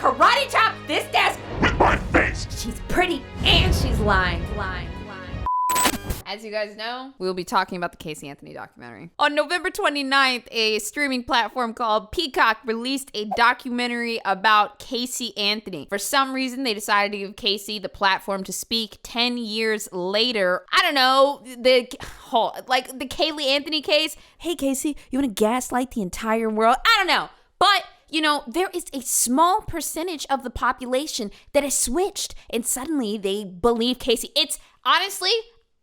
karate chop this desk with my face. She's pretty and she's lying. As you guys know, we will be talking about the Casey Anthony documentary. On November 29th, a streaming platform called Peacock released a documentary about Casey Anthony. For some reason, they decided to give Casey the platform to speak 10 years later. I don't know, the Kaylee Anthony case. Hey, Casey, you want to gaslight the entire world? I don't know, but you know, there is a small percentage of the population that has switched and suddenly they believe Casey. It's honestly,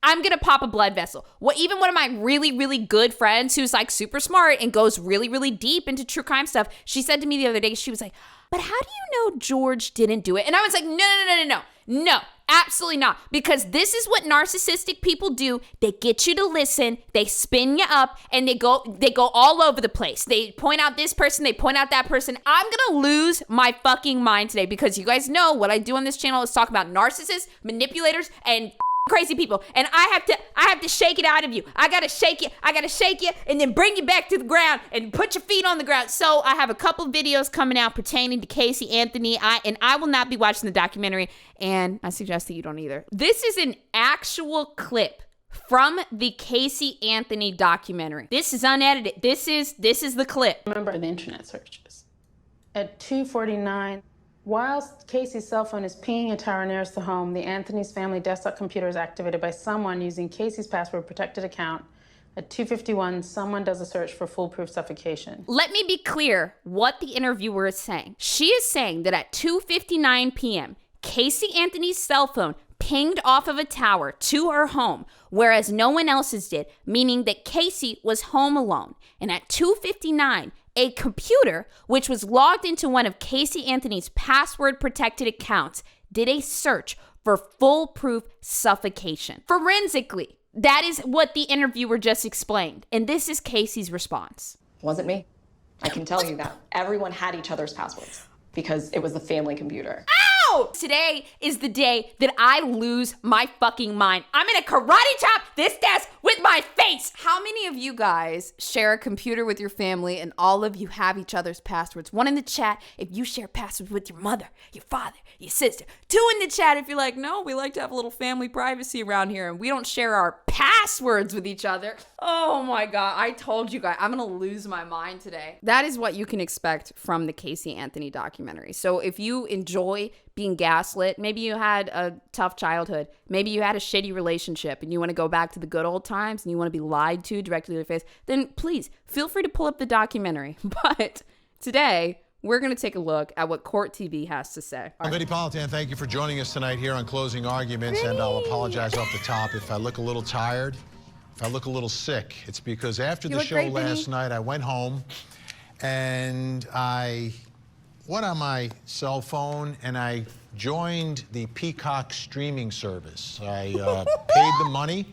I'm going to pop a blood vessel. Even one of my really, really good friends who's like super smart and goes really, really deep into true crime stuff, she said to me the other day, she was like, but how do you know George didn't do it? And I was like, no, absolutely not. Because this is what narcissistic people do. They get you to listen, they spin you up, and they go all over the place. They point out this person, they point out that person. I'm gonna lose my fucking mind today because you guys know what I do on this channel is talk about narcissists, manipulators, and crazy people, and I have to shake it out of you. I gotta shake you and then bring you back to the ground and put your feet on the ground. So I have a couple videos coming out pertaining to Casey Anthony. I will not be watching the documentary, and I suggest that you don't either. This is an actual clip from the Casey Anthony documentary. This is unedited. This is the clip. Remember the internet searches. At 2:49, whilst Casey's cell phone is pinging a tower nearest the home, the Anthony's family desktop computer is activated by someone using Casey's password-protected account. At 2:51, someone does a search for foolproof suffocation. Let me be clear what the interviewer is saying. She is saying that at 2:59 p.m., Casey Anthony's cell phone pinged off of a tower to her home, whereas no one else's did, meaning that Casey was home alone. And at 2:59, a computer, which was logged into one of Casey Anthony's password-protected accounts, did a search for foolproof suffocation. Forensically, that is what the interviewer just explained. And this is Casey's response. Wasn't me. I can tell you that. Everyone had each other's passwords because it was the family computer. Ow! Today is the day that I lose my fucking mind. I'm gonna karate chop this desk with my face. How many of you guys share a computer with your family and all of you have each other's passwords? One in the chat if you share passwords with your mother, your father, your sister. Two in the chat if you're like, no, we like to have a little family privacy around here and we don't share our passwords with each other. Oh my God, I told you guys, I'm gonna lose my mind today. That is what you can expect from the Casey Anthony documentary. So if you enjoy being gaslit, maybe you had a tough childhood, maybe you had a shitty relationship and you want to go back to the good old times and you want to be lied to directly to your face, then please feel free to pull up the documentary. But today, we're going to take a look at what Court TV has to say. I'm Vinny Politan. Thank you for joining us tonight here on Closing Arguments. And I'll apologize off the top if I look a little tired, if I look a little sick. It's because after the show last night, I went home and I went on my cell phone and I joined the Peacock streaming service. I paid the money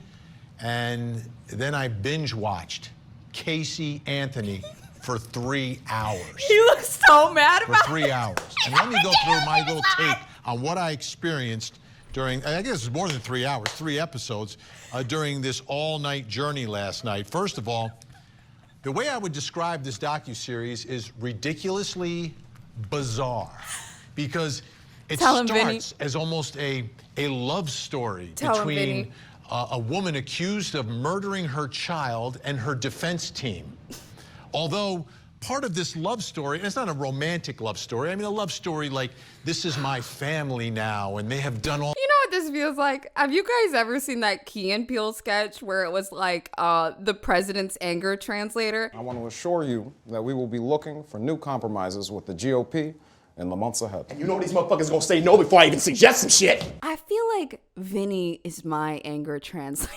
and then I binge watched Casey Anthony for 3 hours. He looks so mad about it. For 3 hours. And let me go through my little take on what I experienced during, I guess it was more than 3 hours, 3 episodes, during this all-night journey last night. First of all, the way I would describe this docuseries is ridiculously bizarre because it starts as almost a love story between a woman accused of murdering her child and her defense team. Although part of this love story, and it's not a romantic love story, I mean a love story like, this is my family now and they have done all. You know what this feels like? Have you guys ever seen that Key and Peele sketch where it was like the president's anger translator? I want to assure you that we will be looking for new compromises with the GOP in the months ahead. And you know these motherfuckers gonna say no before I even suggest some shit. I feel like Vinny is my anger translator.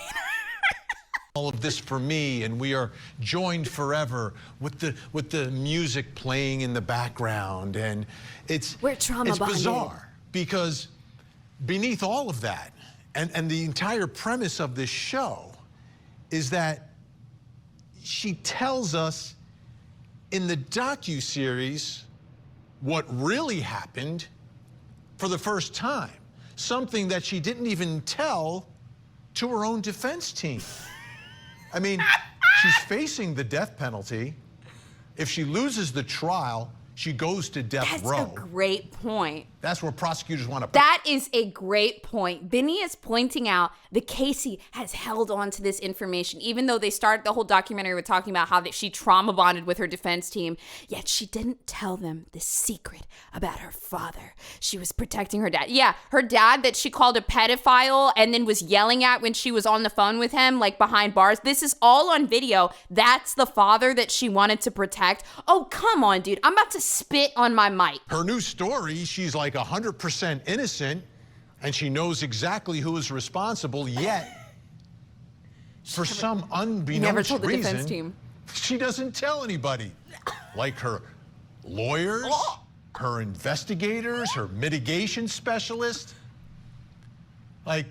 All of this for me, and we are joined forever with the music playing in the background, and it's bizarre because beneath all of that, and the entire premise of this show is that she tells us in the docuseries what really happened for the first time, something that she didn't even tell to her own defense team. I mean, she's facing the death penalty. If she loses the trial, she goes to death row. That's a great point. That's where prosecutors want to. That is a great point. Vinny is pointing out that Casey has held on to this information, even though they started the whole documentary with talking about how that she trauma bonded with her defense team, yet she didn't tell them the secret about her father. She was protecting her dad. Yeah, her dad that she called a pedophile and then was yelling at when she was on the phone with him, like behind bars. This is all on video. That's the father that she wanted to protect. Oh, come on, dude. I'm about to spit on my mic. Her new story, she's like 100% innocent, and she knows exactly who is responsible, yet for some unbeknownst never told the reason, defense team. She doesn't tell anybody. Like her lawyers, her investigators, her mitigation specialist. Like,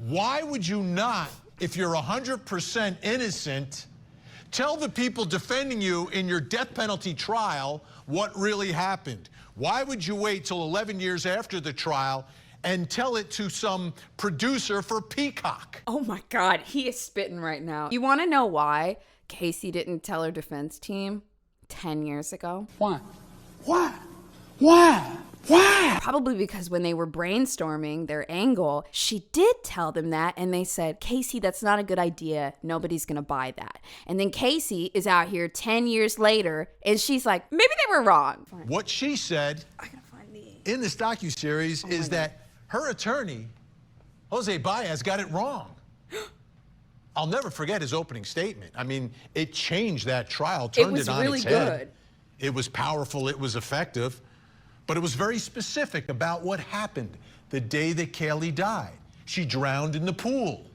why would you not, if you're 100% innocent, tell the people defending you in your death penalty trial what really happened? Why would you wait till 11 years after the trial and tell it to some producer for Peacock? Oh my God, he is spitting right now. You want to know why Casey didn't tell her defense team 10 years ago? Why? Why? Why? Why? Probably because when they were brainstorming their angle, she did tell them that, and they said, Casey, that's not a good idea. Nobody's gonna buy that. And then Casey is out here 10 years later, and she's like, maybe they were wrong. What she said in this docuseries is that her attorney, Jose Baez, got it wrong. I'll never forget his opening statement. I mean, it changed that trial, turned it on its head. It was powerful, it was effective. But it was very specific about what happened the day that Kaylee died. She drowned in the pool.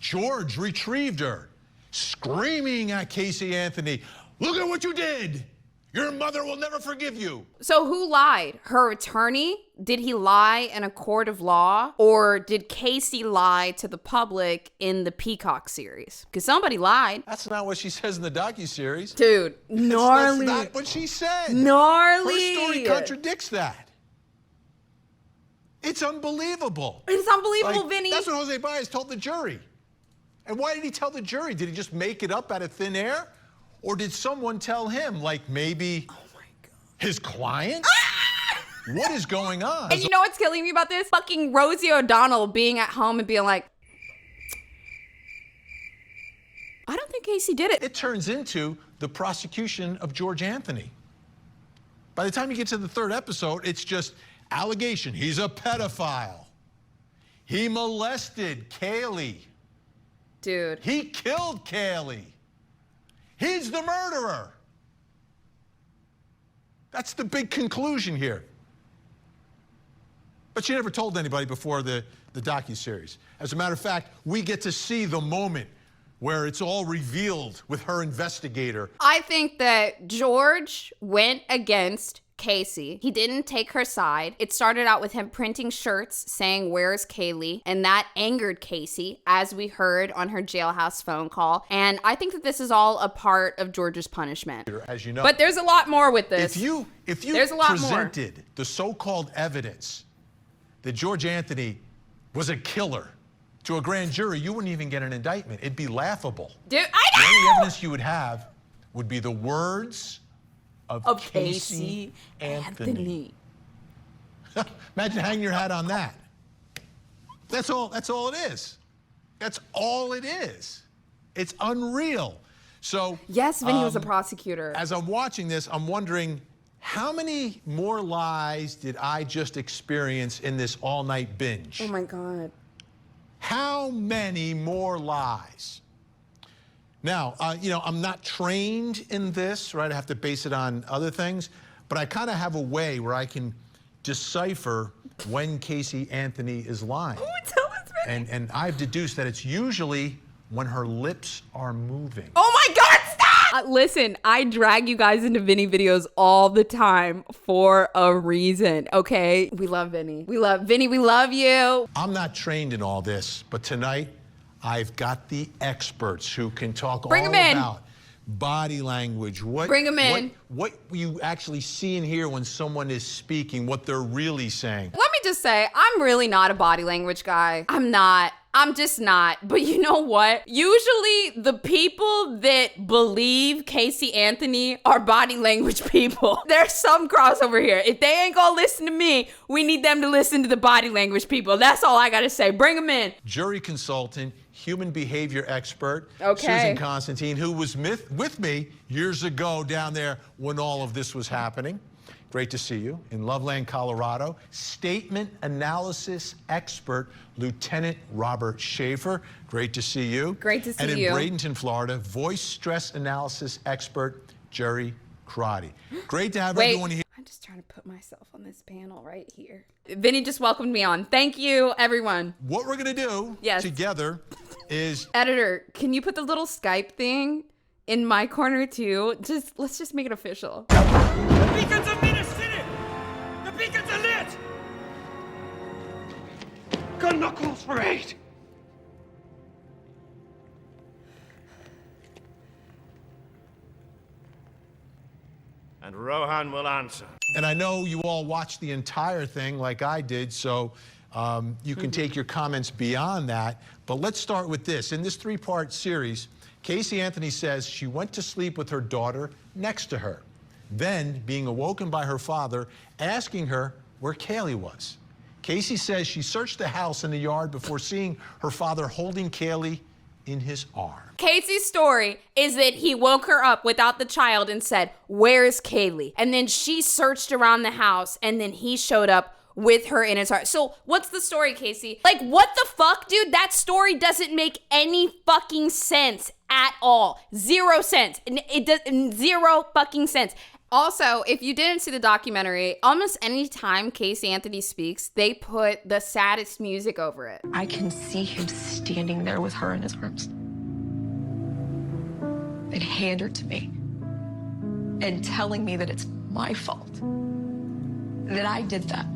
George retrieved her, screaming at Casey Anthony, "Look at what you did! Your mother will never forgive you." So who lied? Her attorney? Did he lie in a court of law? Or did Casey lie to the public in the Peacock series? Because somebody lied. That's not what she says in the docuseries. Dude, gnarly. That's not what she said. Gnarly. Her story contradicts that. It's unbelievable. It's unbelievable, Like, Vinny. that's what Jose Baez told the jury. And why did he tell the jury? Did he just make it up out of thin air? Or did someone tell him, like maybe his client? What is going on? And you know what's killing me about this? Fucking Rosie O'Donnell being at home and being like, I don't think Casey did it. It turns into the prosecution of George Anthony. By the time you get to the third episode, it's just allegation. He's a pedophile. He molested Kaylee. Dude. He killed Kaylee. He's the murderer. That's the big conclusion here. But she never told anybody before the docuseries. As a matter of fact, we get to see the moment where it's all revealed with her investigator. I think that George went against Casey. He didn't take her side. It started out with him printing shirts saying, "Where's Kaylee?" And that angered Casey, as we heard on her jailhouse phone call. And I think that this is all a part of George's punishment. As you know. But there's a lot more with this. If you There's a lot presented the so-called evidence that George Anthony was a killer to a grand jury, you wouldn't even get an indictment. It'd be laughable. Dude, The I only know! evidence you would have would be the words of Casey Anthony. Imagine hanging your hat on that. That's all it is. That's all it is. It's unreal. So Yes, Vinny was a prosecutor. as I'm watching this, I'm wondering, how many more lies did I just experience in this all-night binge? Oh my God. How many more lies? Now, I'm not trained in this, right? I have to base it on other things, but I kind of have a way where I can decipher when Casey Anthony is lying. Oh, tell us, Vinny. And I've deduced that it's usually when her lips are moving. Oh my God, stop! Listen, I drag you guys into Vinny videos all the time for a reason, okay? We love Vinny. We love Vinny, we love you. I'm not trained in all this, but tonight I've got the experts who can talk Bring all 'em in. about body language, Bring 'em in. what you actually see and hear when someone is speaking, what they're really saying. Let me just say, I'm really not a body language guy. I'm not. I'm just not. But you know what? Usually the people that believe Casey Anthony are body language people. There's some crossover here. If they ain't gonna listen to me, we need them to listen to the body language people. That's all I gotta say. Bring them in. Jury consultant, human behavior expert, Okay. Susan Constantine, who was with me years ago down there when all of this was happening. Great to see you. In Loveland, Colorado, statement analysis expert, Lieutenant Robert Schaefer. Great to see you. Great to see you. And you. in Bradenton, Florida, voice stress analysis expert, Jerry Crotty. Great to have everyone here. I'm just trying to put myself on this panel right here. Vinny just welcomed me on. Thank you, everyone. What we're going to do together is... Editor, can you put the little Skype thing in my corner too? Let's just make it official. The beacons are in the city! The beacons are lit! Gun knuckles for 8! And Rohan will answer. And I know you all watched the entire thing like I did, so you can take your comments beyond that. But let's start with this. In this 3-part series, Casey Anthony says she went to sleep with her daughter next to her, then being awoken by her father asking her where Kaylee was. Casey says she searched the house and the yard before seeing her father holding Kaylee in his arms. Casey's story is that he woke her up without the child and said, "Where's Kaylee?" And then she searched around the house and then he showed up with her in his heart. So what's the story, Casey? Like, what the fuck, dude? That story doesn't make any fucking sense at all. 0 sense. It does 0 fucking sense. Also, if you didn't see the documentary, almost any time Casey Anthony speaks, they put the saddest music over it. I can see him standing there with her in his arms and hand her to me and telling me that it's my fault, that I did that,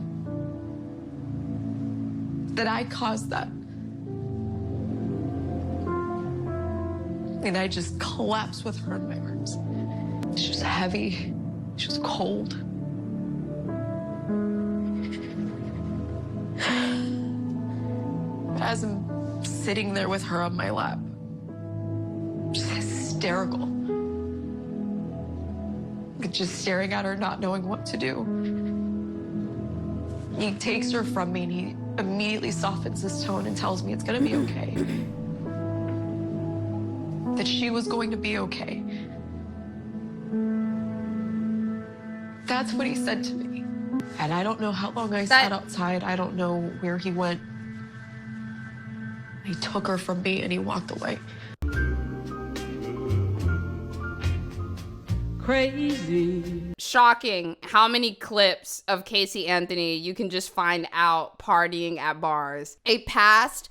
that I caused that. And I just collapsed with her in my arms. She was heavy. She was cold. As I'm sitting there with her on my lap, just hysterical. Just staring at her, not knowing what to do. He takes her from me and he immediately softens his tone and tells me it's gonna be okay. That she was going to be okay. That's what he said to me. And I don't know how long I sat outside. I don't know where he went. He took her from me and he walked away. Crazy. Shocking how many clips of Casey Anthony you can just find out partying at bars. A past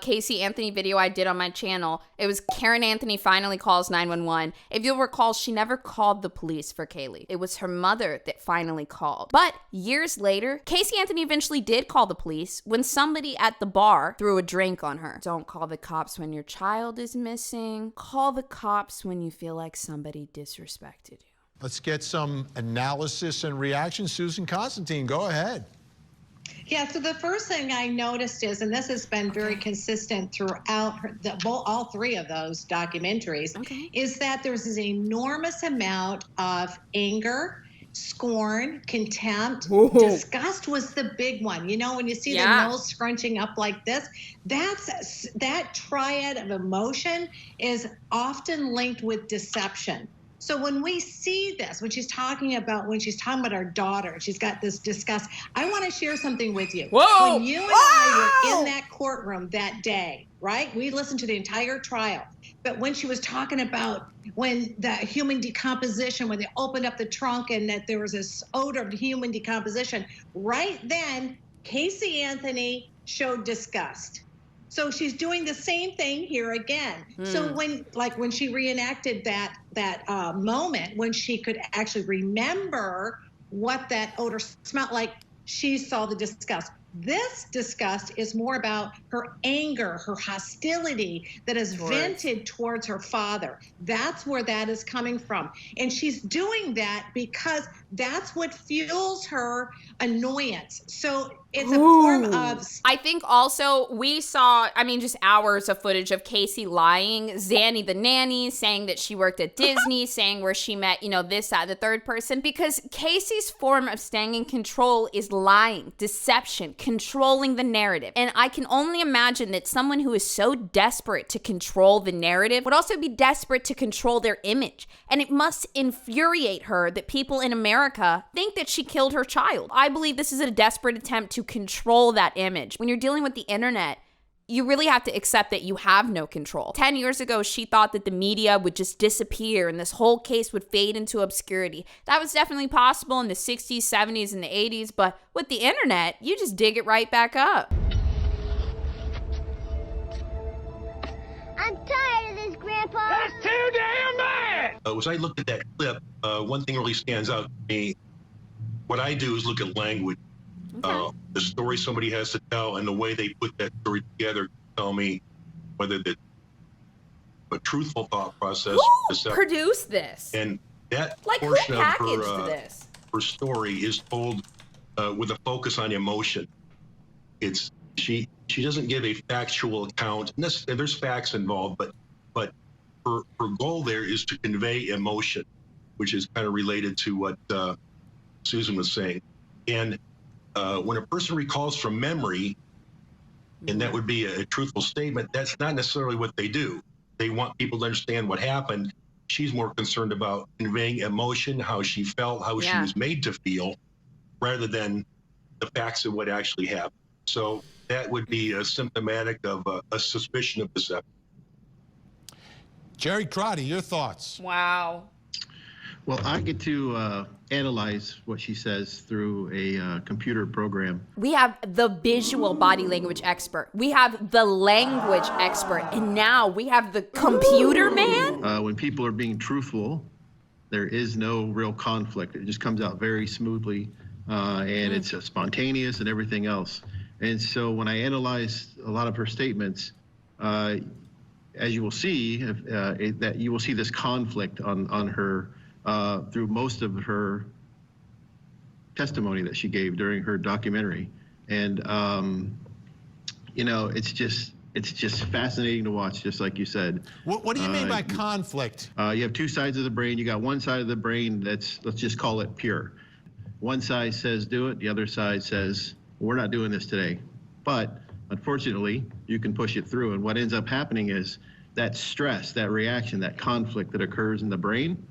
Casey Anthony video I did on my channel, it was Karen Anthony finally calls 911. If you'll recall, she never called the police for Kaylee. It was her mother that finally called. But years later, Casey Anthony eventually did call the police when somebody at the bar threw a drink on her. Don't call the cops when your child is missing. Call the cops when you feel like somebody disrespected you. Let's get some analysis and reaction. Susan Constantine, go ahead. Yeah, so the first thing I noticed is, and this has been very consistent throughout all 3 of those documentaries, is that there's this enormous amount of anger, scorn, contempt. Disgust was the big one. You know, when you see the nose scrunching up like this, that triad of emotion is often linked with deception. So when we see this, when she's talking about our daughter, she's got this disgust. I want to share something with you. Whoa! When you and I were in that courtroom that day, right? We listened to the entire trial. But when she was talking about when the human decomposition, when they opened up the trunk and that there was this odor of human decomposition, right then, Casey Anthony showed disgust. So she's doing the same thing here again. So when she reenacted that moment, when she could actually remember what that odor smelled like, she saw the disgust. This disgust is more about her anger, her hostility that is vented towards her father. That's where that is coming from. And she's doing that because that's what fuels her annoyance. So It's a form of. I think also we saw, just hours of footage of Casey lying. Zanny the nanny saying that she worked at Disney, saying where she met, this, that, the third person. Because Casey's form of staying in control is lying, deception, controlling the narrative. And I can only imagine that someone who is so desperate to control the narrative would also be desperate to control their image. And it must infuriate her that people in America think that she killed her child. I believe this is a desperate attempt to control that image. When you're dealing with the internet, you really have to accept that you have no control. 10 years ago, she thought that the media would just disappear and this whole case would fade into obscurity. That was definitely possible in the 60s, 70s, and the 80s, but with the internet, you just dig it right back up. I'm tired of this, Grandpa. That's too damn bad! As I looked at that clip, one thing really stands out to me. What I do is look at language. Okay. The story somebody has to tell and the way they put that story together tell me whether that's a truthful thought process. Who produced this? And that Like, who portion of packaged this? her story is told with a focus on emotion. She doesn't give a factual account. There's facts involved, but her goal there is to convey emotion, which is kind of related to what Susan was saying. And when a person recalls from memory, and that would be a truthful statement, that's not necessarily what they do. They want people to understand what happened. She's more concerned about conveying emotion, how she felt, how she was made to feel, rather than the facts of what actually happened. So that would be symptomatic of a suspicion of deception. Jerry Crotty, your thoughts? Wow. Well, I get to analyze what she says through a computer program. We have the visual body language expert. We have the language expert. And now we have the computer man? When people are being truthful, there is no real conflict. It just comes out very smoothly, and it's spontaneous and everything else. And so when I analyze a lot of her statements, as you will see, that you will see this conflict on her through most of her testimony that she gave during her documentary. And, it's just fascinating to watch, just like you said. What do you mean by conflict? You have two sides of the brain. You got one side of the brain let's just call it pure. One side says do it, the other side says, we're not doing this today. But unfortunately, you can push it through. And what ends up happening is that stress, that reaction, that conflict that occurs in the brain,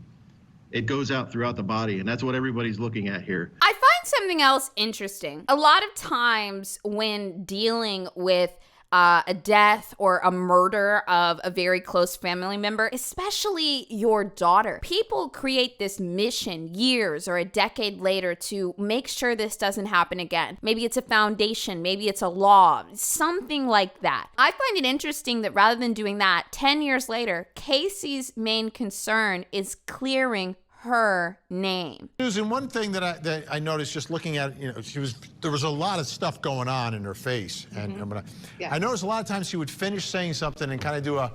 it goes out throughout the body. And that's what everybody's looking at here. I find something else interesting. A lot of times when dealing with a death or a murder of a very close family member, especially your daughter, people create this mission years or a decade later to make sure this doesn't happen again. Maybe it's a foundation, maybe it's a law, something like that. I find it interesting that rather than doing that, 10 years later, Casey's main concern is clearing her name. Susan, one thing that I noticed just looking at, there was a lot of stuff going on in her face. And I noticed a lot of times she would finish saying something and kind of do a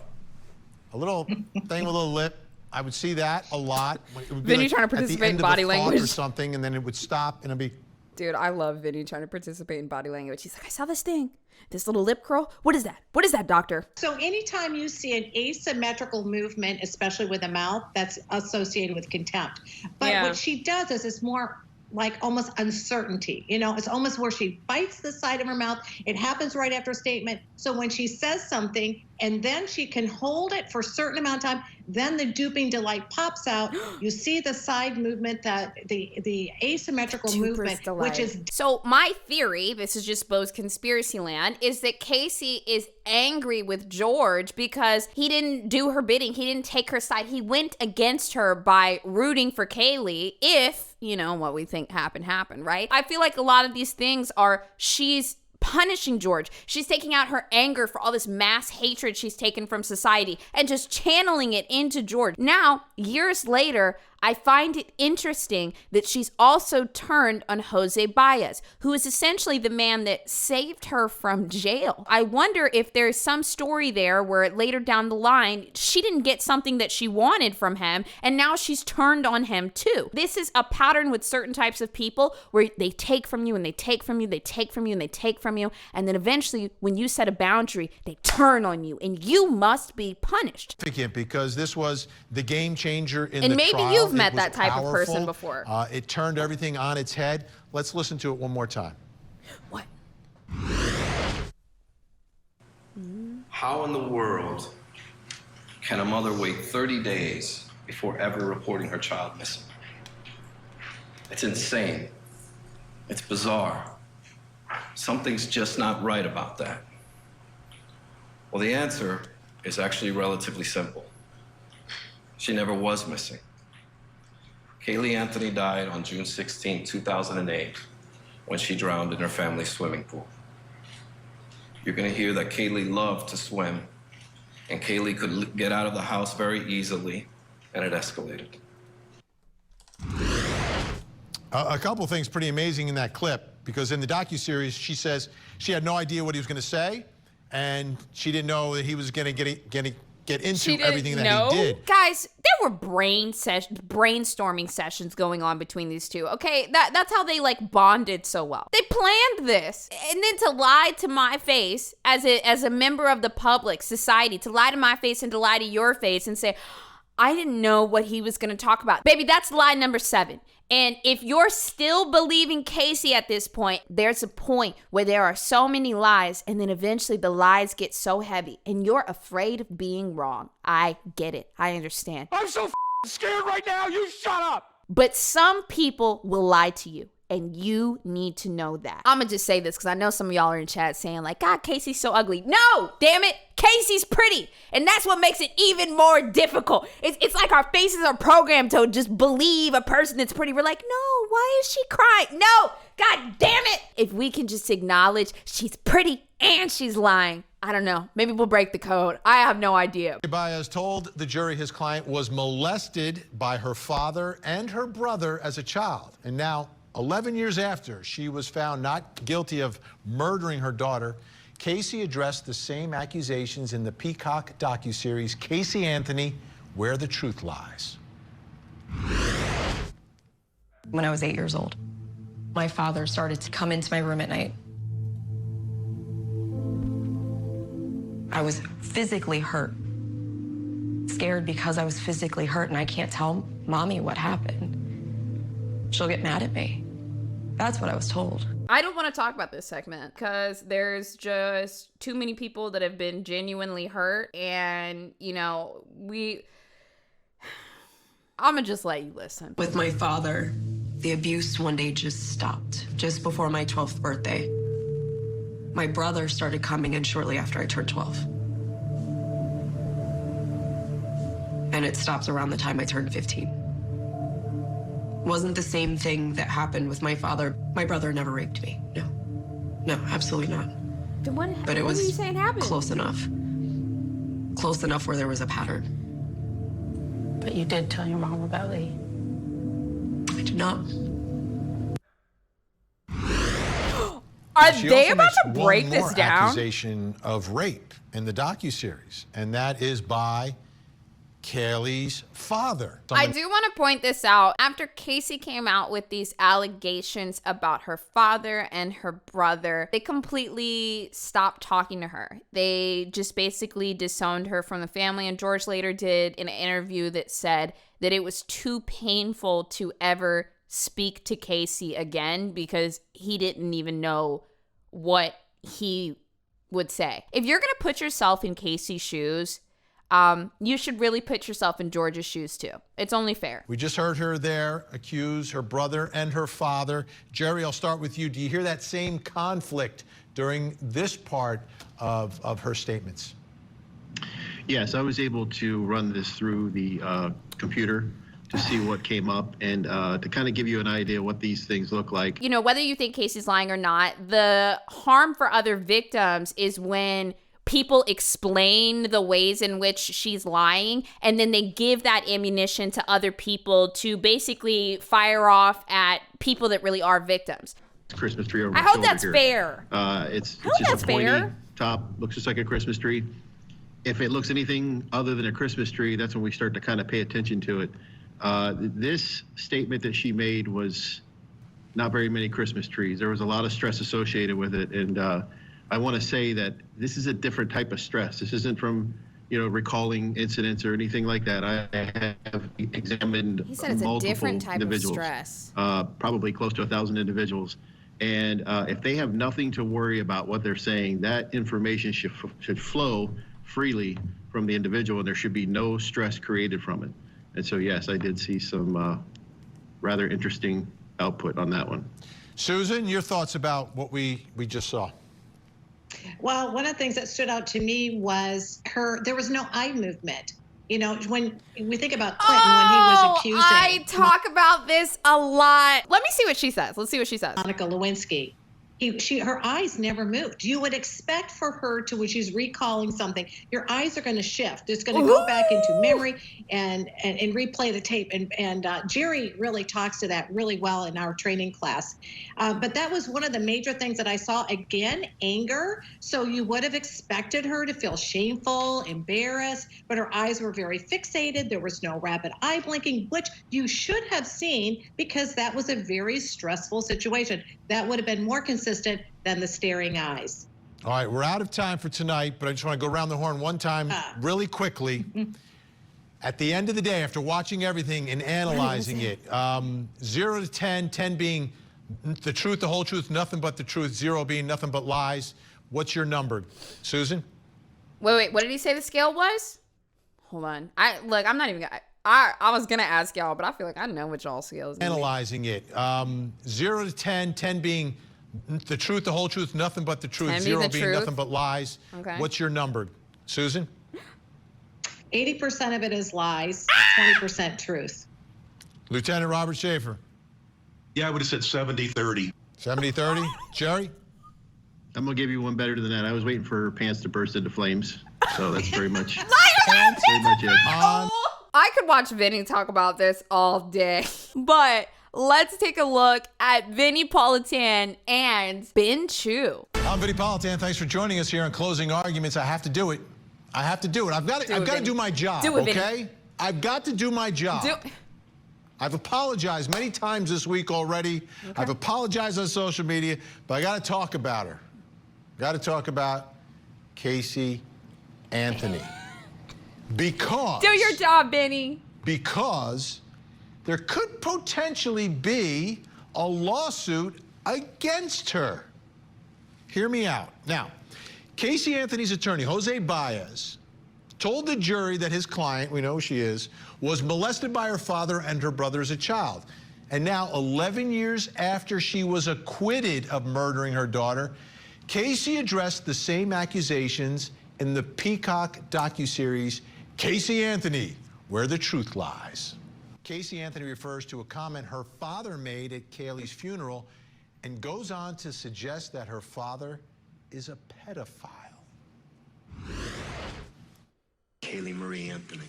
little thing with a little lip. I would see that a lot. Vinny trying to participate in body language or something, and then it would stop and it'd be. Dude, I love Vinny trying to participate in body language. He's like, I saw this thing, this little lip curl. What is that? What is that, doctor? So anytime you see an asymmetrical movement, especially with the mouth, that's associated with contempt. But what she does is it's more like almost uncertainty. It's almost where she bites the side of her mouth. It happens right after a statement. So when she says something and then she can hold it for a certain amount of time, then the duping delight pops out. You see the side movement, that the asymmetrical movement, which is. So my theory, this is just Bo's conspiracy land, is that Casey is angry with George because he didn't do her bidding. He didn't take her side. He went against her by rooting for Kaylee. If, what we think happened, right? I feel like a lot of these things she's punishing George. She's taking out her anger for all this mass hatred she's taken from society and just channeling it into George. Now, years later, I find it interesting that she's also turned on Jose Baez, who is essentially the man that saved her from jail. I wonder if there's some story there where later down the line, she didn't get something that she wanted from him, and now she's turned on him too. This is a pattern with certain types of people where they take from you and they take from you, they take from you and they take from you, and then eventually when you set a boundary, they turn on you, and you must be punished. Because this was the game changer in the And maybe trial. you've met It was that type of person powerful. before. It turned everything on its head. Let's listen to it one more time. What? How in the world can a mother wait 30 days before ever reporting her child missing? It's insane. It's bizarre. Something's just not right about that. Well, the answer is actually relatively simple. She never was missing. Kaylee Anthony died on June 16, 2008, when she drowned in her family's swimming pool. You're gonna hear that Kaylee loved to swim, and Kaylee could get out of the house very easily, and it escalated. A couple things pretty amazing in that clip, because in the docuseries, she says she had no idea what he was going to say, and she didn't know that he was going to get into everything that he did. Guys, there were brainstorming sessions going on between these two. Okay, that's how they like bonded so well. They planned this, and then to lie to my face as a member of the public society, to lie to my face and to lie to your face and say, I didn't know what he was going to talk about. Baby, that's lie number 7. And if you're still believing Casey at this point, there's a point where there are so many lies, and then eventually the lies get so heavy and you're afraid of being wrong. I get it. I understand. I'm so scared right now. You shut up. But some people will lie to you, and you need to know that. I'm gonna just say this because I know some of y'all are in chat saying like, God, Casey's so ugly. No, damn it. Casey's pretty, and that's what makes it even more difficult. It's like our faces are programmed to just believe a person that's pretty. We're like, no, why is she crying? No, God damn it. If we can just acknowledge she's pretty and she's lying, I don't know. Maybe we'll break the code. I have no idea. Baez told the jury his client was molested by her father and her brother as a child. And now, 11 years after she was found not guilty of murdering her daughter, Casey addressed the same accusations in the Peacock docuseries Casey Anthony, Where the Truth Lies. When I was 8 years old, my father started to come into my room at night. I was physically hurt, scared because I was physically hurt, and I can't tell mommy what happened. She'll get mad at me. That's what I was told. I don't want to talk about this segment because there's just too many people that have been genuinely hurt, and you know, I'm gonna just let you listen. With my father, the abuse one day just stopped, just before my 12th birthday. My brother started coming in shortly after I turned 12. And it stopped around the time I turned 15. Wasn't the same thing that happened with my father. My brother never raped me. No, absolutely not. Then what But it what was were you saying happened? close enough where there was a pattern. But you did tell your mom about Lee. I did not. Are She they also about makes to break one this more down? accusation of rape in the docuseries, and that is by Kaylee's father. I do want to point this out. After Casey came out with these allegations about her father and her brother, they completely stopped talking to her. They just basically disowned her from the family. And George later did an interview that said that it was too painful to ever speak to Casey again because he didn't even know what he would say. If you're going to put yourself in Casey's shoes, you should really put yourself in George's shoes too. It's only fair. We just heard her there accuse her brother and her father. Jerry, I'll start with you. Do you hear that same conflict during this part of her statements? Yes, I was able to run this through the computer to see what came up and to kind of give you an idea what these things look like. You know, whether you think Casey's lying or not, the harm for other victims is when people explain the ways in which she's lying, and then they give that ammunition to other people to basically fire off at people that really are victims. Christmas tree over I my hope shoulder that's here. fair. It's I hope just that's a pointy fair. top, looks just like a Christmas tree. If it looks anything other than a Christmas tree, that's when we start to kind of pay attention to it. This statement that she made was not very many Christmas trees. There was a lot of stress associated with it, and I want to say that this is a different type of stress. This isn't from, recalling incidents or anything like that. I have examined He said it's a different type of stress. Probably close to 1,000 individuals. And if they have nothing to worry about what they're saying, that information should flow freely from the individual, and there should be no stress created from it. And so, yes, I did see some rather interesting output on that one. Susan, your thoughts about what we just saw? Well, one of the things that stood out to me was there was no eye movement. When we think about Clinton, when he was accusing. I talk about this a lot. Let me see what she says. Let's see what she says. Monica Lewinsky. Her eyes never moved. You would expect for her to, when she's recalling something, your eyes are going to shift. It's going to go back into memory and replay the tape. And Jerry really talks to that really well in our training class. But that was one of the major things that I saw. Again, anger. So you would have expected her to feel shameful, embarrassed, but her eyes were very fixated. There was no rapid eye blinking, which you should have seen because that was a very stressful situation. That would have been more consistent than the staring eyes. All right, we're out of time for tonight, but I just want to go around the horn one time really quickly. At the end of the day, after watching everything and analyzing it, 0 to 10, 10 being the truth, the whole truth, nothing but the truth, 0 being nothing but lies, what's your number? Susan? Wait, what did he say the scale was? Hold on. I'm not even gonna... I was going to ask y'all, but I feel like I know what y'all scale is. Analyzing it. 0 to 10, 10 being the truth, the whole truth, nothing but the truth, 0 being nothing but lies. Okay. What's your number? Susan? 80% of it is lies, 20% truth. Lieutenant Robert Schaefer? Yeah, I would have said 70-30. 70-30? Jerry? I'm going to give you one better than that. I was waiting for her pants to burst into flames. So that's very much, very much it. I could watch Vinny talk about this all day, but let's take a look at Vinny Politan and Ben Chu. I'm Vinny Politan. Thanks for joining us here on Closing Arguments. I have to do it. I have to do it. I've got to do my job, okay? I've got to do my job. I've apologized many times this week already. Okay. I've apologized on social media, but I got to talk about her. Got to talk about Casey Anthony. Because... Do your job, Benny. Because there could potentially be a lawsuit against her. Hear me out. Now, Casey Anthony's attorney, Jose Baez, told the jury that his client, we know who she is, was molested by her father and her brother as a child. And now, 11 years after she was acquitted of murdering her daughter, Casey addressed the same accusations in the Peacock docuseries Casey Anthony, Where the Truth Lies. Casey Anthony refers to a comment her father made at Kaylee's funeral and goes on to suggest that her father is a pedophile. Kaylee Marie Anthony,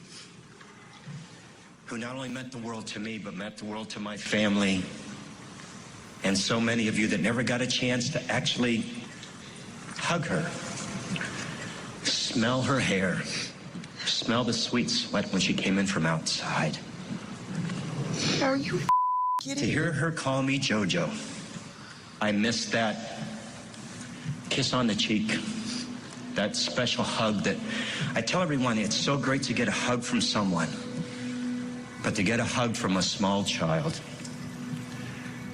who not only meant the world to me, but meant the world to my family, and so many of you that never got a chance to actually hug her, smell her hair, smell the sweet sweat when she came in from outside. Are you kidding? To hear her call me JoJo, I missed that kiss on the cheek, that special hug that I tell everyone it's so great to get a hug from someone, but to get a hug from a small child,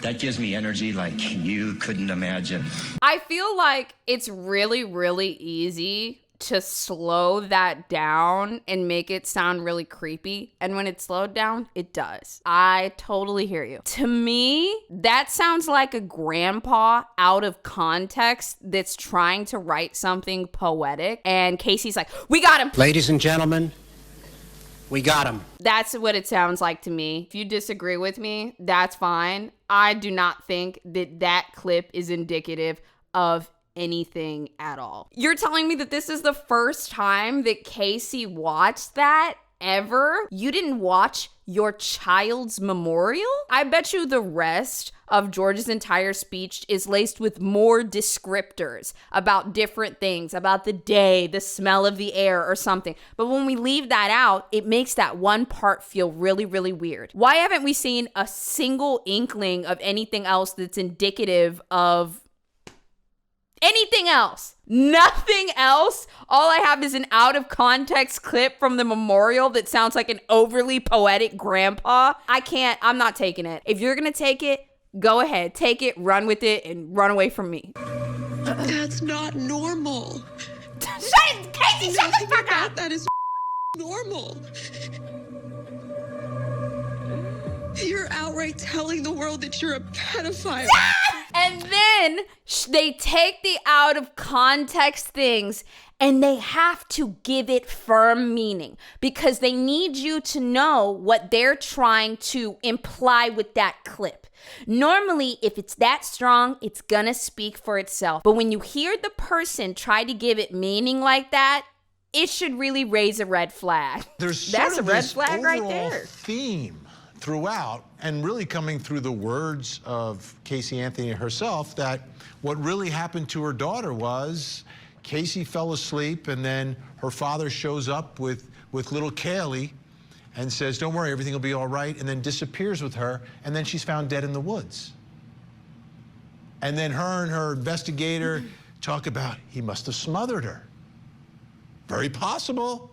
that gives me energy like you couldn't imagine. I feel like it's really, really easy to slow that down and make it sound really creepy. And when it's slowed down, it does. I totally hear you. To me, that sounds like a grandpa out of context that's trying to write something poetic. And Casey's like, we got him. Ladies and gentlemen, we got him. That's what it sounds like to me. If you disagree with me, that's fine. I do not think that that clip is indicative of anything at all. You're telling me that this is the first time that Casey watched that ever? You didn't watch your child's memorial? I bet you the rest of George's entire speech is laced with more descriptors about different things, about the day, the smell of the air, or something. But when we leave that out, it makes that one part feel really, really weird. Why haven't we seen a single inkling of anything else that's indicative of anything else? Nothing else? All I have is an out of context clip from the memorial that sounds like an overly poetic grandpa. I'm not taking it. If you're gonna take it, go ahead, take it, run with it, and run away from me. That's not normal. Casey, shut the fuck up! That is normal. You're outright telling the world that you're a pedophile. And then they take the out of context things and they have to give it firm meaning because they need you to know what they're trying to imply with that clip. Normally, if it's that strong, it's gonna speak for itself. But when you hear the person try to give it meaning like that, it should really raise a red flag. That's a red flag right there. Theme throughout, and really coming through the words of Casey Anthony herself, that what really happened to her daughter was Casey fell asleep, and then her father shows up with little Kaylee and says, "Don't worry, everything will be all right," and then disappears with her, and then she's found dead in the woods. And then her and her investigator talk about, he must have smothered her. Very possible.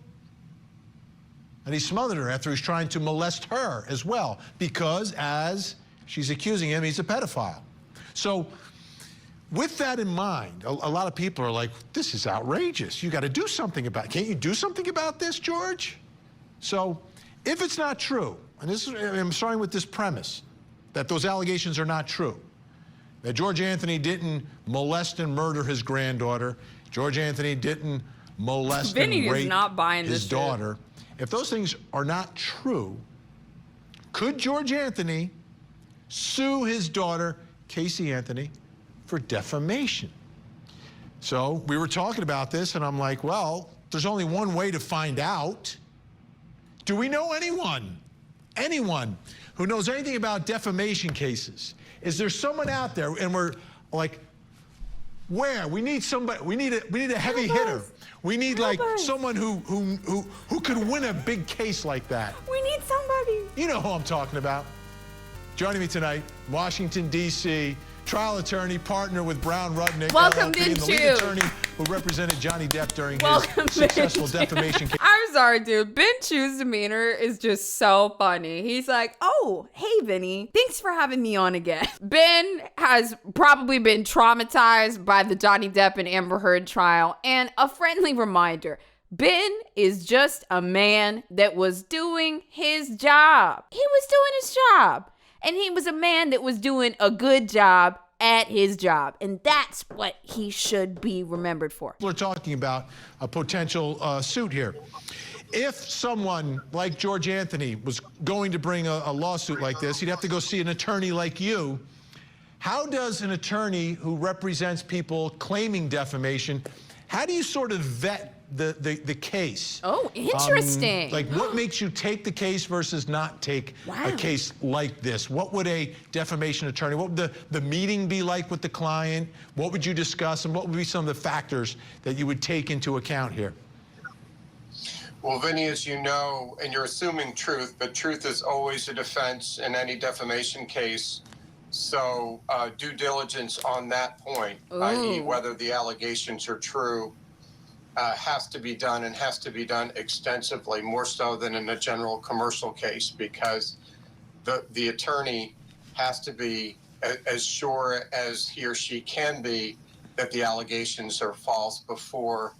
And he smothered her after he's trying to molest her as well, because as she's accusing him, he's a pedophile. So with that in mind, a lot of people are like, this is outrageous. You got to do something about it. Can't you do something about this, George? So if it's not true, and I'm starting with this premise, that those allegations are not true, that George Anthony didn't molest and murder his granddaughter, George Anthony didn't molest and rape his daughter. If those things are not true, could George Anthony sue his daughter, Casey Anthony, for defamation? So we were talking about this, and I'm like, well, there's only one way to find out. Do we know anyone who knows anything about defamation cases? Is there someone out there, and we're like, where? We need somebody, we need a heavy hitter. We need someone who could win a big case like that. We need somebody. You know who I'm talking about. Joining me tonight, Washington, D.C., trial attorney, partner with Brown Rudnick, Welcome, LLP, and the lead attorney who represented Johnny Depp during his successful defamation case. I'm sorry, dude. Ben Chu's demeanor is just so funny. He's like, oh, hey, Vinny. Thanks for having me on again. Ben has probably been traumatized by the Johnny Depp and Amber Heard trial. And a friendly reminder, Ben is just a man that was doing his job. He was doing his job. And he was a man that was doing a good job at his job. And that's what he should be remembered for. We're talking about a potential suit here. If someone like George Anthony was going to bring a lawsuit like this, he'd have to go see an attorney like you. How does an attorney who represents people claiming defamation, how do you sort of vet the case? Oh, interesting. Like, what makes you take the case versus not take a case like this? What would a defamation attorney, what would the meeting be like with the client? What would you discuss, and what would be some of the factors that you would take into account here? Well, Vinny, as you know, and you're assuming truth, but truth is always a defense in any defamation case. So due diligence on that point, i.e. whether the allegations are true, has to be done, and has to be done extensively, more so than in a general commercial case, because the attorney has to be as sure as he or she can be that the allegations are false before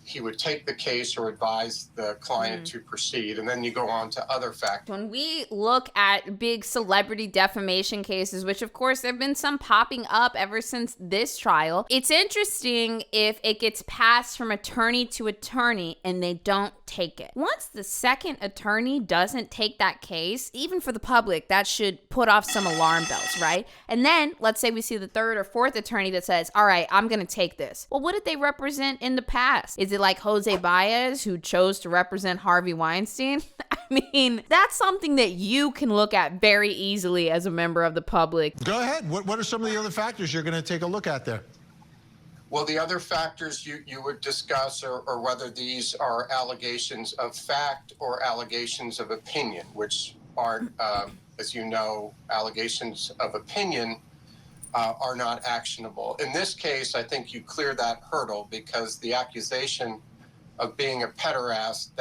he would take the case or advise the client to proceed. And then you go on to other factors. When we look at big celebrity defamation cases, which of course there have been some popping up ever since this trial, it's interesting if it gets passed from attorney to attorney and they don't take it. Once the second attorney doesn't take that case, even for the public, that should put off some alarm bells, right? And then let's say we see the third or fourth attorney that says, all right, I'm going to take this. Well, what did they represent in the past? Is it like Jose Baez, who chose to represent Harvey Weinstein? I mean, that's something that you can look at very easily as a member of the public. Go ahead. What are some of the other factors you're going to take a look at there? Well, the other factors you would discuss are whether these are allegations of fact or allegations of opinion, which aren't, as you know, allegations of opinion are not actionable. In this case, I think you clear that hurdle because the accusation of being a pederast,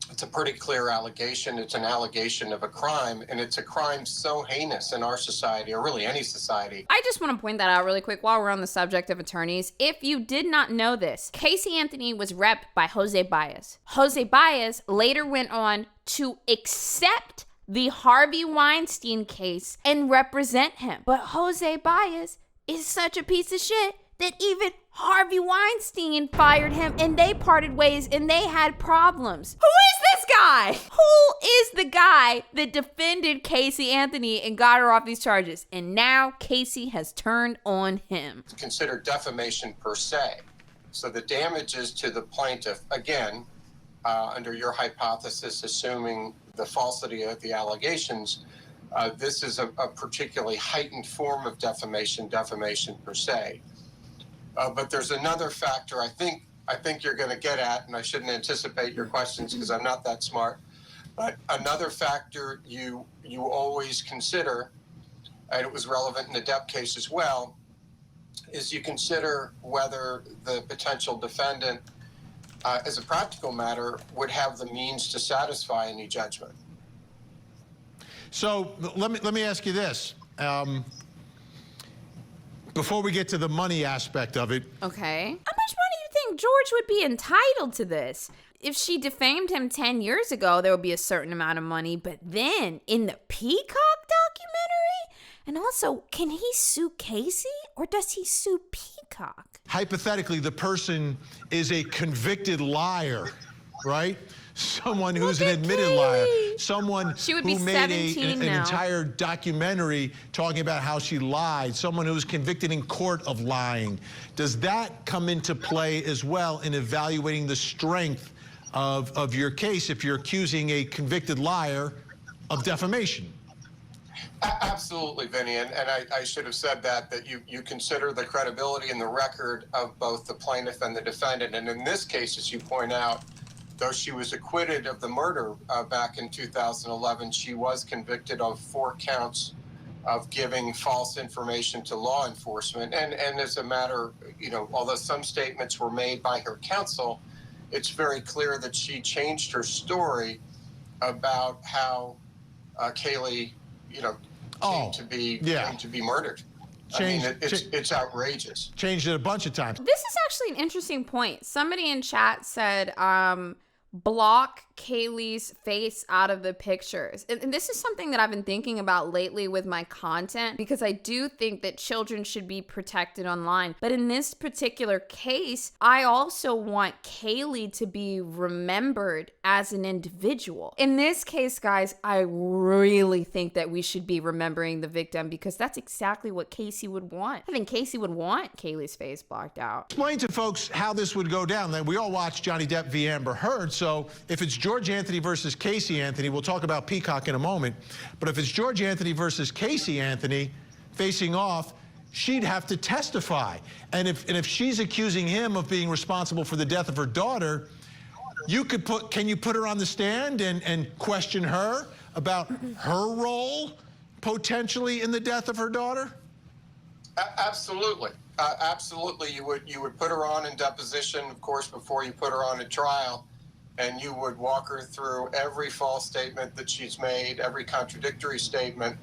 it's a pretty clear allegation. It's an allegation of a crime, and it's a crime so heinous in our society, or really any society. I just want to point that out really quick while we're on the subject of attorneys. If you did not know this, Casey Anthony was repped by Jose Baez. Jose Baez later went on to accept the Harvey Weinstein case and represent him. But Jose Baez is such a piece of shit that even Harvey Weinstein fired him and they parted ways and they had problems. Who is this guy? Who is the guy that defended Casey Anthony and got her off these charges? And now Casey has turned on him. It's considered defamation per se. So the damages to the plaintiff, again, under your hypothesis, assuming the falsity of the allegations, this is a particularly heightened form of defamation per se. But there's another factor I think you're going to get at, and I shouldn't anticipate your questions because I'm not that smart. But another factor you always consider, and it was relevant in the Depp case as well, is you consider whether the potential defendant, as a practical matter, would have the means to satisfy any judgment. So let me ask you this. Before we get to the money aspect of it. Okay. How much money do you think George would be entitled to this? If she defamed him 10 years ago, there would be a certain amount of money. But then in the Peacock documentary? And also, can he sue Casey or does he sue Peacock? Hypothetically, the person is a convicted liar, right? Someone who's an admitted liar. Someone who made an entire documentary talking about how she lied. Someone who was convicted in court of lying. Does that come into play as well in evaluating the strength of your case if you're accusing a convicted liar of defamation? Absolutely, Vinny, and I should have said that you consider the credibility and the record of both the plaintiff and the defendant. And in this case, as you point out, though she was acquitted of the murder back in 2011, she was convicted of 4 counts of giving false information to law enforcement. And as a matter, although some statements were made by her counsel, it's very clear that she changed her story about how Kaylee, came to be murdered. It's outrageous. Changed it a bunch of times. This is actually an interesting point. Somebody in chat said, block Kaylee's face out of the pictures. And this is something that I've been thinking about lately with my content, because I do think that children should be protected online. But in this particular case, I also want Kaylee to be remembered as an individual. In this case, guys, I really think that we should be remembering the victim because that's exactly what Casey would want. I think Casey would want Kaylee's face blocked out. Explain to folks how this would go down. We all watched Johnny Depp v. Amber Heard, so if it's George Anthony versus Casey Anthony, we'll talk about Peacock in a moment, but if it's George Anthony versus Casey Anthony facing off, she'd have to testify. And if she's accusing him of being responsible for the death of her daughter, can you put her on the stand and question her about her role potentially in the death of her daughter? Absolutely. Absolutely. You would put her on in deposition, of course, before you put her on a trial, and you would walk her through every false statement that she's made, every contradictory statement.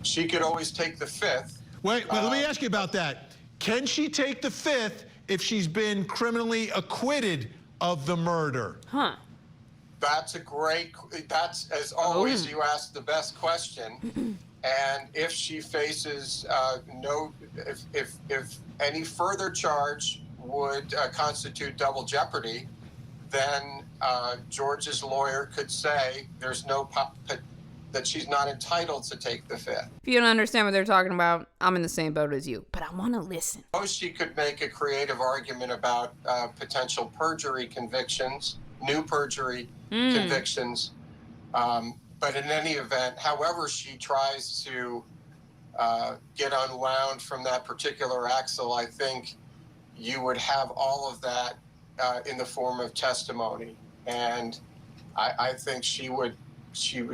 She could always take the fifth. Wait, let me ask you about that. Can she take the fifth if she's been criminally acquitted of the murder? Huh. That's as always, you ask the best question. And if she faces if any further charge would constitute double jeopardy, then George's lawyer could say there's no that she's not entitled to take the Fifth. If you don't understand what they're talking about, I'm in the same boat as you, but I want to listen. Suppose she could make a creative argument about potential perjury convictions, new perjury convictions. But in any event, however she tries to get unwound from that particular axle, I think you would have all of that in the form of testimony. And I think she would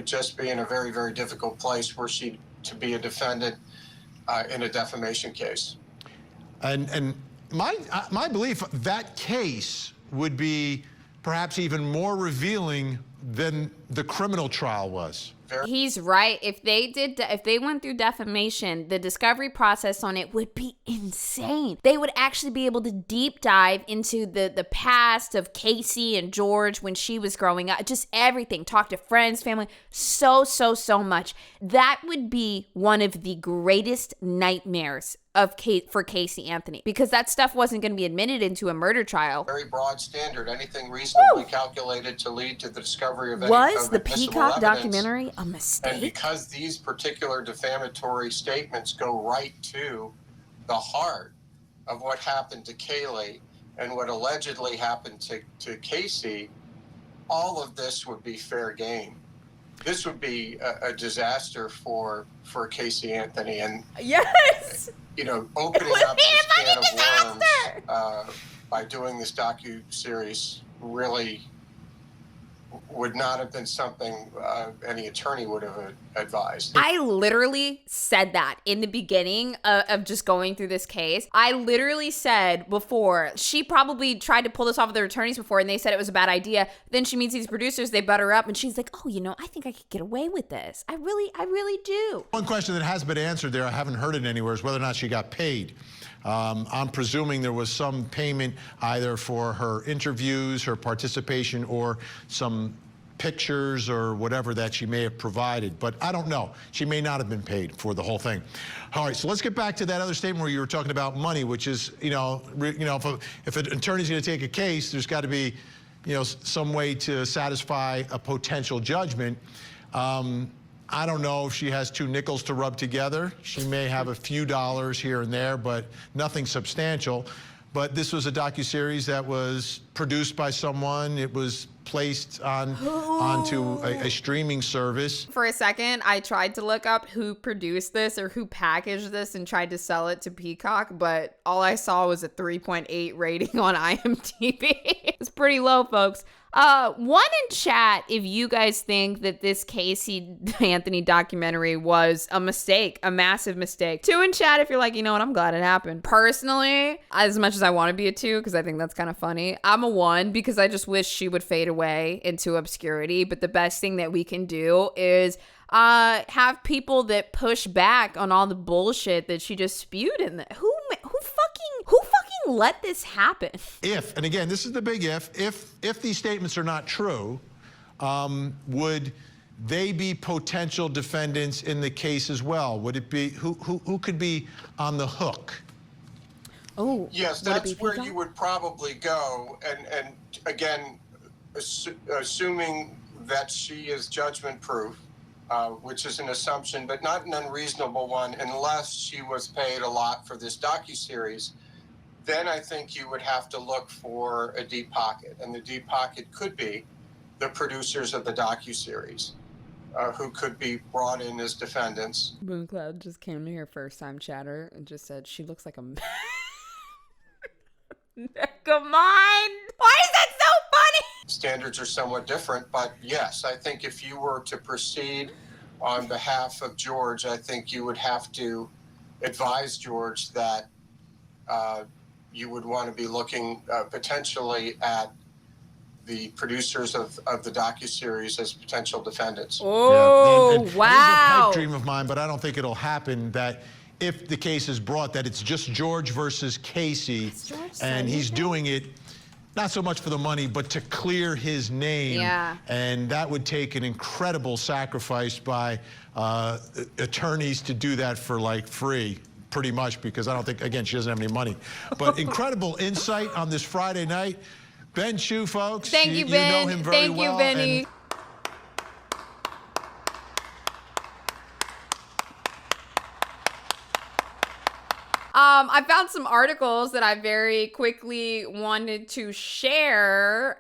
just be in a very, very difficult place were she to be a defendant in a defamation case. And my belief, that case would be perhaps even more revealing than the criminal trial was. He's right. If they went through defamation, the discovery process on it would be insane. They would actually be able to deep dive into the past of Casey and George when she was growing up, just everything, talk to friends, family, so much. That would be one of the greatest nightmares for Casey Anthony, because that stuff wasn't going to be admitted into a murder trial. Very broad standard, anything reasonably calculated to lead to the discovery of any Was the admissible Peacock evidence. documentary a mistake? And because these particular defamatory statements go right to the heart of what happened to Kaylee and what allegedly happened to Casey, all of this would be fair game. This would be a disaster for Casey Anthony. And yes, you know, opening up this can of worms by doing this docu-series really would not have been something any attorney would have advised. I literally said that in the beginning of just going through this case. I literally said before, she probably tried to pull this off with her attorneys before, and they said it was a bad idea. Then she meets these producers, they butt her up, and she's like, oh, you know, I think I could get away with this. I really do. One question that has been answered there, I haven't heard it anywhere, is whether or not she got paid. I'm presuming there was some payment either for her interviews, her participation, or some pictures or whatever that she may have provided, but I don't know. She may not have been paid for the whole thing. All right, so let's get back to that other statement where you were talking about money, which is, if an attorney's going to take a case, there's got to be, some way to satisfy a potential judgment. I don't know if she has two nickels to rub together. She may have a few dollars here and there, but nothing substantial. But this was a docuseries that was produced by someone. It was placed onto a streaming service. For a second, I tried to look up who produced this or who packaged this and tried to sell it to Peacock, but all I saw was a 3.8 rating on IMDb. It's pretty low, folks. One in chat if you guys think that this Casey Anthony documentary was a mistake, a massive mistake. 2 in chat if you're like, you know what, I'm glad it happened. Personally, as much as I want to be a 2 because I think that's kind of funny, I'm a 1 because I just wish she would fade away into obscurity. But the best thing that we can do is have people that push back on all the bullshit that she just spewed in there. Who fucking let this happen? If, and again, this is the big if these statements are not true, would they be potential defendants in the case as well? Would it be, who could be on the hook? Oh, yes, that's where you would probably go. And again, assuming that she is judgment proof, which is an assumption, but not an unreasonable one, unless she was paid a lot for this docuseries, then I think you would have to look for a deep pocket. And the deep pocket could be the producers of the docuseries, who could be brought in as defendants. Mooncloud just came to her first time chatter and just said, she looks like a Come on! Why is that so funny? Standards are somewhat different, but yes, I think if you were to proceed on behalf of George, I think you would have to advise George that you would want to be looking potentially at the producers of the docuseries as potential defendants. Oh, and wow. It is a pipe dream of mine, but I don't think it'll happen that if the case is brought, that it's just George versus Casey, and he's doing it not so much for the money, but to clear his name. Yeah. And that would take an incredible sacrifice by attorneys to do that for like free, pretty much, because I don't think, again, she doesn't have any money. But incredible insight on this Friday night. Ben Chu, folks. Thank you, Ben. You know him very well. Thank you, Benny. I found some articles that I very quickly wanted to share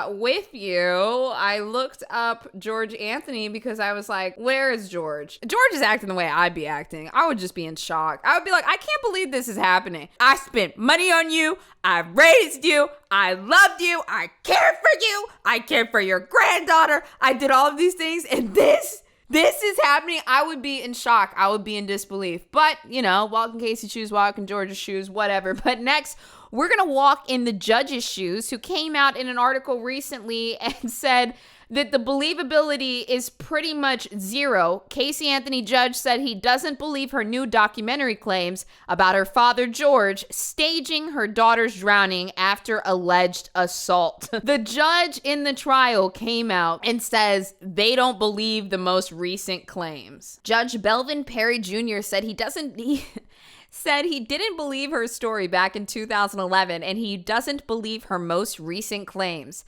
with you. I looked up George Anthony because I was like, where is George? George is acting the way I'd be acting. I would just be in shock. I would be like, I can't believe this is happening. I spent money on you. I raised you. I loved you. I cared for you. I cared for your granddaughter. I did all of these things, and this is happening. I would be in shock. I would be in disbelief. But, you know, walk in Casey's shoes, walk in George's shoes, whatever. But next, we're going to walk in the judge's shoes, who came out in an article recently and said that the believability is pretty much zero. Casey Anthony Judge said he doesn't believe her new documentary claims about her father, George, staging her daughter's drowning after alleged assault. The judge in the trial came out and says they don't believe the most recent claims. Judge Belvin Perry Jr. said he didn't believe her story back in 2011, and he doesn't believe her most recent claims.